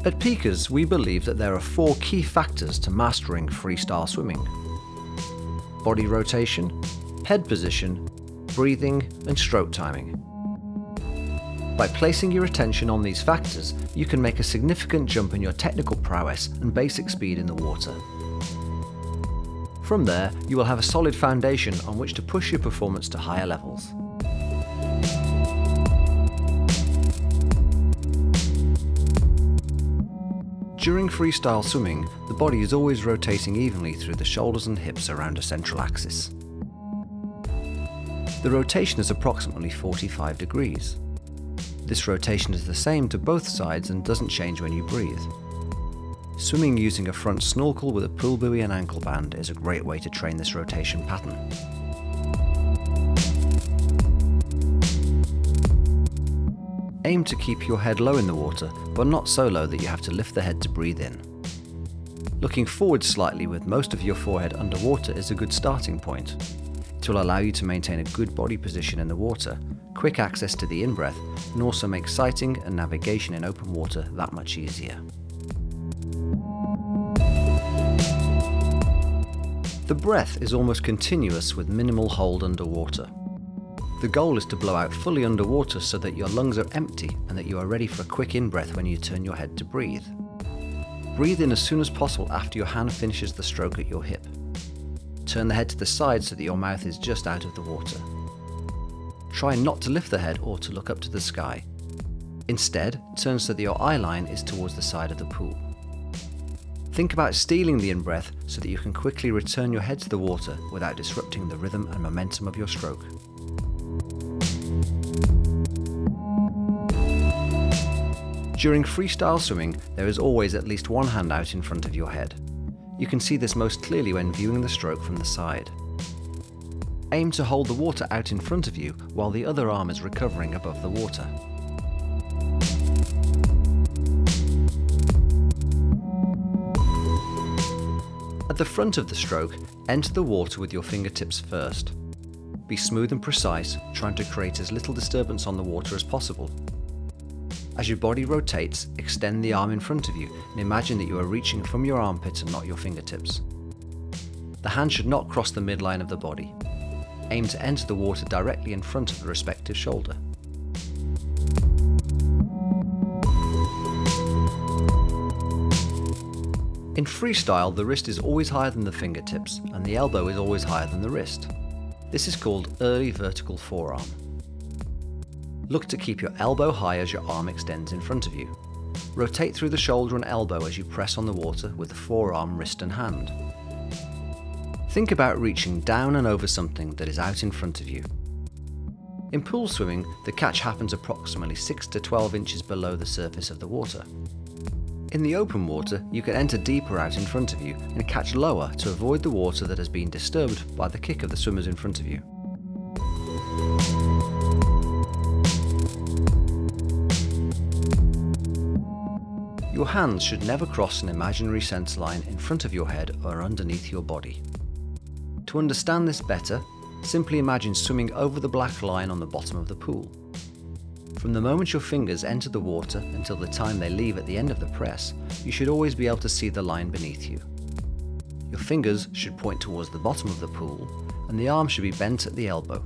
At PKRS, we believe that there are 4 key factors to mastering freestyle swimming: body rotation, head position, breathing, and stroke timing. By placing your attention on these factors, you can make a significant jump in your technical prowess and basic speed in the water. From there, you will have a solid foundation on which to push your performance to higher levels. During freestyle swimming, the body is always rotating evenly through the shoulders and hips around a central axis. The rotation is approximately 45 degrees. This rotation is the same to both sides and doesn't change when you breathe. Swimming using a front snorkel with a pool buoy and ankle band is a great way to train this rotation pattern. Aim to keep your head low in the water, but not so low that you have to lift the head to breathe in. Looking forward slightly with most of your forehead underwater is a good starting point. It will allow you to maintain a good body position in the water, quick access to the in-breath, and also make sighting and navigation in open water that much easier. The breath is almost continuous with minimal hold underwater. The goal is to blow out fully underwater so that your lungs are empty and that you are ready for a quick in-breath when you turn your head to breathe. Breathe in as soon as possible after your hand finishes the stroke at your hip. Turn the head to the side so that your mouth is just out of the water. Try not to lift the head or to look up to the sky. Instead, turn so that your eye line is towards the side of the pool. Think about stealing the in-breath so that you can quickly return your head to the water without disrupting the rhythm and momentum of your stroke. During freestyle swimming, there is always at least one hand out in front of your head. You can see this most clearly when viewing the stroke from the side. Aim to hold the water out in front of you while the other arm is recovering above the water. At the front of the stroke, enter the water with your fingertips first. Be smooth and precise, trying to create as little disturbance on the water as possible. As your body rotates, extend the arm in front of you and imagine that you are reaching from your armpits and not your fingertips. The hand should not cross the midline of the body. Aim to enter the water directly in front of the respective shoulder. In freestyle, the wrist is always higher than the fingertips and the elbow is always higher than the wrist. This is called early vertical forearm. Look to keep your elbow high as your arm extends in front of you. Rotate through the shoulder and elbow as you press on the water with the forearm, wrist and hand. Think about reaching down and over something that is out in front of you. In pool swimming, the catch happens approximately 6 to 12 inches below the surface of the water. In the open water, you can enter deeper out in front of you and catch lower to avoid the water that has been disturbed by the kick of the swimmers in front of you. Your hands should never cross an imaginary centre line in front of your head or underneath your body. To understand this better, simply imagine swimming over the black line on the bottom of the pool. From the moment your fingers enter the water until the time they leave at the end of the press, you should always be able to see the line beneath you. Your fingers should point towards the bottom of the pool, and the arm should be bent at the elbow.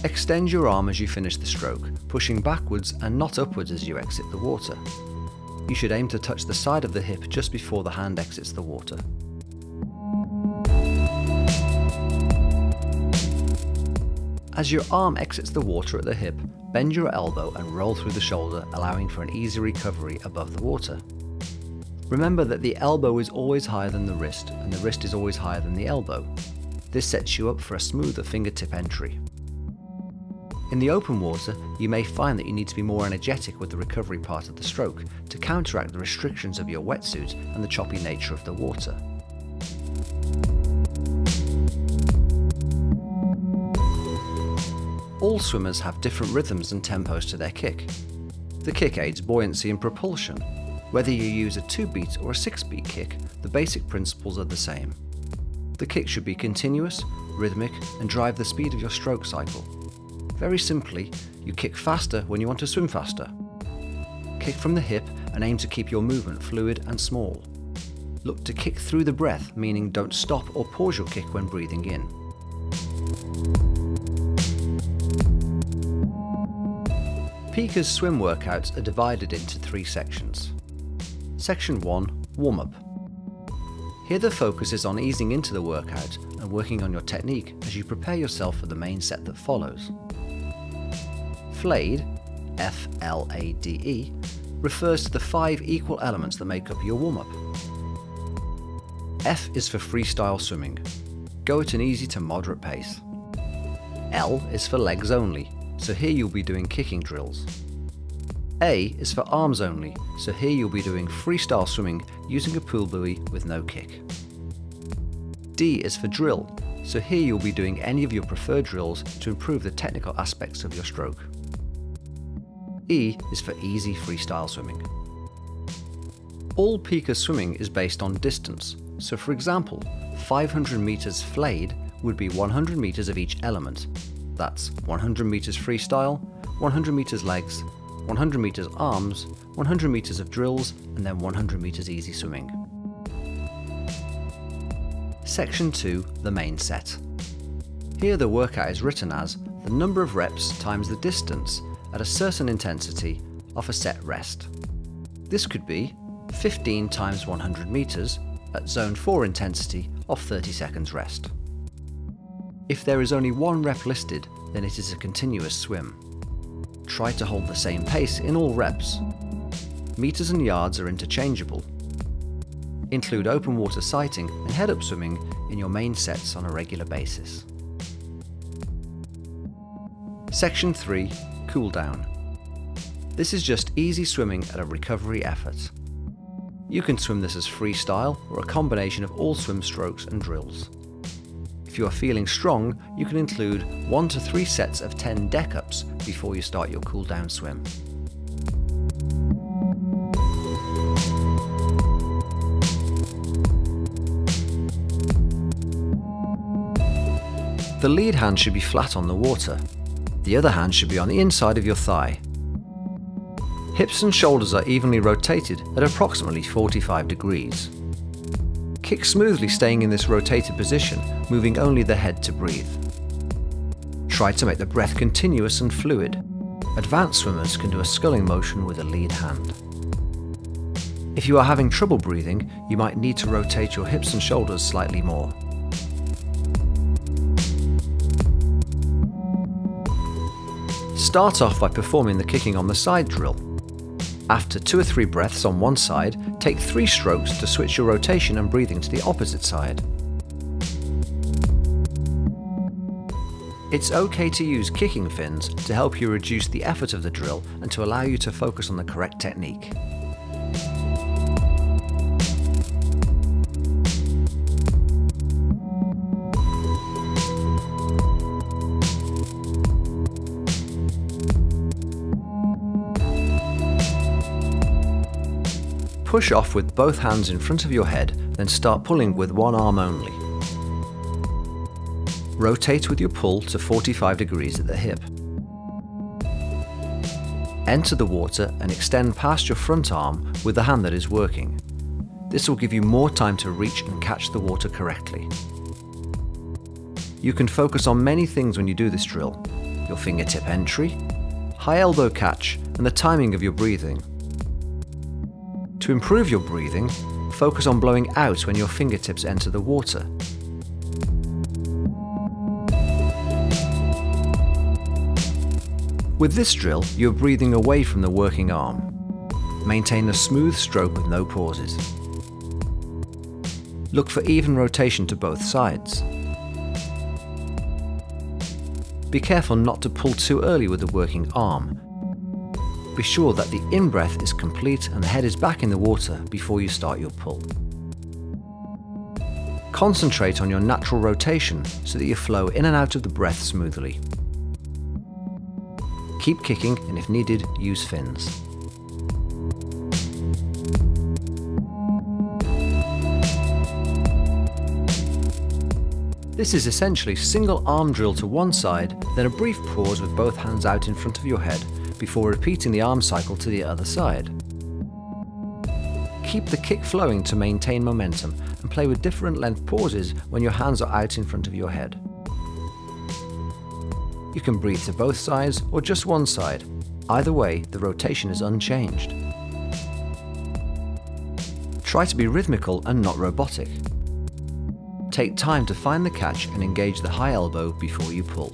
Extend your arm as you finish the stroke, pushing backwards and not upwards as you exit the water. You should aim to touch the side of the hip just before the hand exits the water. As your arm exits the water at the hip, bend your elbow and roll through the shoulder, allowing for an easy recovery above the water. Remember that the elbow is always higher than the wrist, and the wrist is always higher than the elbow. This sets you up for a smoother fingertip entry. In the open water, you may find that you need to be more energetic with the recovery part of the stroke to counteract the restrictions of your wetsuit and the choppy nature of the water. All swimmers have different rhythms and tempos to their kick. The kick aids buoyancy and propulsion. Whether you use a 2-beat or a 6-beat kick, the basic principles are the same. The kick should be continuous, rhythmic, and drive the speed of your stroke cycle. Very simply, you kick faster when you want to swim faster. Kick from the hip and aim to keep your movement fluid and small. Look to kick through the breath, meaning don't stop or pause your kick when breathing in. PK's swim workouts are divided into 3 sections. Section 1, Warm-up. Here the focus is on easing into the workout and working on your technique as you prepare yourself for the main set that follows. Flayed, F-L-A-D-E, refers to the 5 equal elements that make up your warm-up. F is for freestyle swimming. Go at an easy to moderate pace. L is for legs only, so here you'll be doing kicking drills. A is for arms only, so here you'll be doing freestyle swimming using a pool buoy with no kick. D is for drill, so here you'll be doing any of your preferred drills to improve the technical aspects of your stroke. E is for easy freestyle swimming. All PK swimming is based on distance, so for example, 500 meters flayed would be 100 meters of each element. That's 100 meters freestyle, 100 meters legs, 100 meters arms, 100 meters of drills, and then 100 meters easy swimming. Section 2, the main set. Here the workout is written as the number of reps times the distance at a certain intensity off a set rest. This could be 15 times 100 meters at zone 4 intensity off 30 seconds rest. If there is only one rep listed, then it is a continuous swim. Try to hold the same pace in all reps. Meters and yards are interchangeable. Include open water sighting and head-up swimming in your main sets on a regular basis. Section 3, Cool down. This is just easy swimming at a recovery effort. You can swim this as freestyle or a combination of all swim strokes and drills. If you are feeling strong, you can include 1 to 3 sets of 10 deck ups before you start your cool down swim. The lead hand should be flat on the water. The other hand should be on the inside of your thigh. Hips and shoulders are evenly rotated at approximately 45 degrees. Kick smoothly staying in this rotated position, moving only the head to breathe. Try to make the breath continuous and fluid. Advanced swimmers can do a sculling motion with a lead hand. If you are having trouble breathing, you might need to rotate your hips and shoulders slightly more. Start off by performing the kicking on the side drill. After 2 or 3 breaths on one side, take 3 strokes to switch your rotation and breathing to the opposite side. It's okay to use kicking fins to help you reduce the effort of the drill and to allow you to focus on the correct technique. Push off with both hands in front of your head, then start pulling with one arm only. Rotate with your pull to 45 degrees at the hip. Enter the water and extend past your front arm with the hand that is working. This will give you more time to reach and catch the water correctly. You can focus on many things when you do this drill: your fingertip entry, high elbow catch, and the timing of your breathing. To improve your breathing, focus on blowing out when your fingertips enter the water. With this drill, you're breathing away from the working arm. Maintain a smooth stroke with no pauses. Look for even rotation to both sides. Be careful not to pull too early with the working arm. Be sure that the in-breath is complete and the head is back in the water before you start your pull. Concentrate on your natural rotation so that you flow in and out of the breath smoothly. Keep kicking, and if needed, use fins. This is essentially single arm drill to one side, then a brief pause with both hands out in front of your head before repeating the arm cycle to the other side. Keep the kick flowing to maintain momentum and play with different length pauses when your hands are out in front of your head. You can breathe to both sides or just one side. Either way, the rotation is unchanged. Try to be rhythmical and not robotic. Take time to find the catch and engage the high elbow before you pull.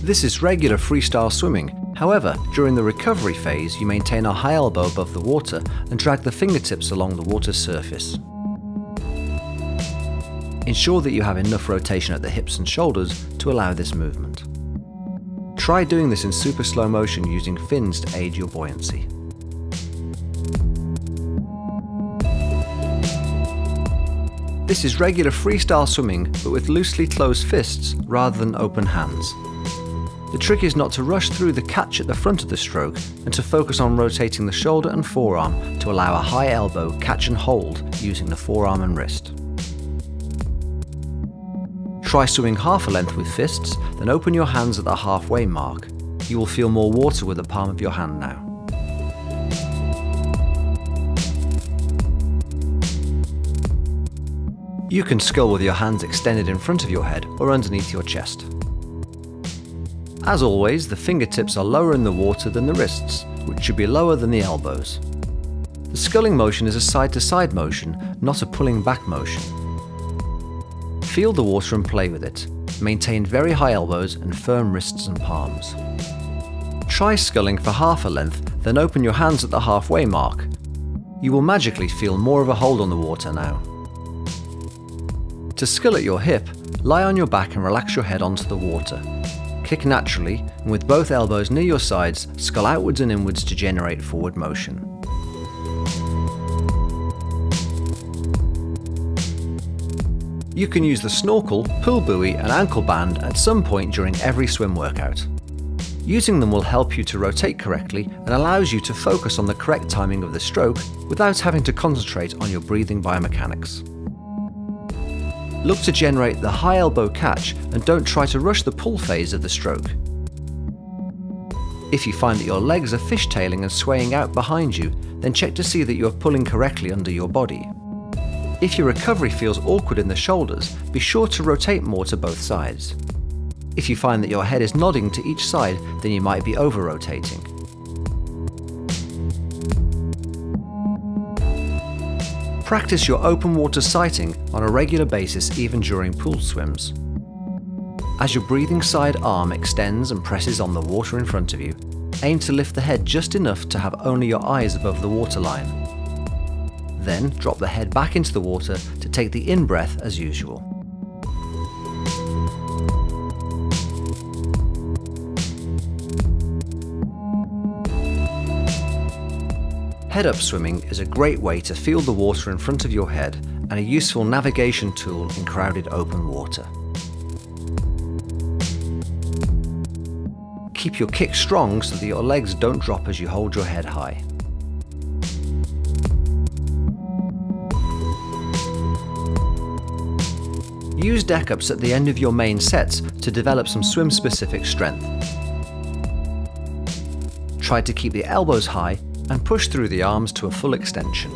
This is regular freestyle swimming. However, during the recovery phase, you maintain a high elbow above the water and drag the fingertips along the water's surface. Ensure that you have enough rotation at the hips and shoulders to allow this movement. Try doing this in super slow motion using fins to aid your buoyancy. This is regular freestyle swimming, but with loosely closed fists rather than open hands. The trick is not to rush through the catch at the front of the stroke and to focus on rotating the shoulder and forearm to allow a high elbow catch and hold using the forearm and wrist. Try swimming half a length with fists, then open your hands at the halfway mark. You will feel more water with the palm of your hand now. You can scull with your hands extended in front of your head or underneath your chest. As always, the fingertips are lower in the water than the wrists, which should be lower than the elbows. The sculling motion is a side-to-side motion, not a pulling back motion. Feel the water and play with it. Maintain very high elbows and firm wrists and palms. Try sculling for half a length, then open your hands at the halfway mark. You will magically feel more of a hold on the water now. To scull at your hip, lie on your back and relax your head onto the water. Kick naturally, and with both elbows near your sides, scull outwards and inwards to generate forward motion. You can use the snorkel, pull buoy and ankle band at some point during every swim workout. Using them will help you to rotate correctly and allows you to focus on the correct timing of the stroke without having to concentrate on your breathing biomechanics. Look to generate the high elbow catch and don't try to rush the pull phase of the stroke. If you find that your legs are fishtailing and swaying out behind you, then check to see that you are pulling correctly under your body. If your recovery feels awkward in the shoulders, be sure to rotate more to both sides. If you find that your head is nodding to each side, then you might be over-rotating. Practice your open water sighting on a regular basis even during pool swims. As your breathing side arm extends and presses on the water in front of you, aim to lift the head just enough to have only your eyes above the waterline. Then drop the head back into the water to take the in-breath as usual. Head-up swimming is a great way to feel the water in front of your head and a useful navigation tool in crowded open water. Keep your kick strong so that your legs don't drop as you hold your head high. Use deck-ups at the end of your main sets to develop some swim-specific strength. Try to keep the elbows high and push through the arms to a full extension.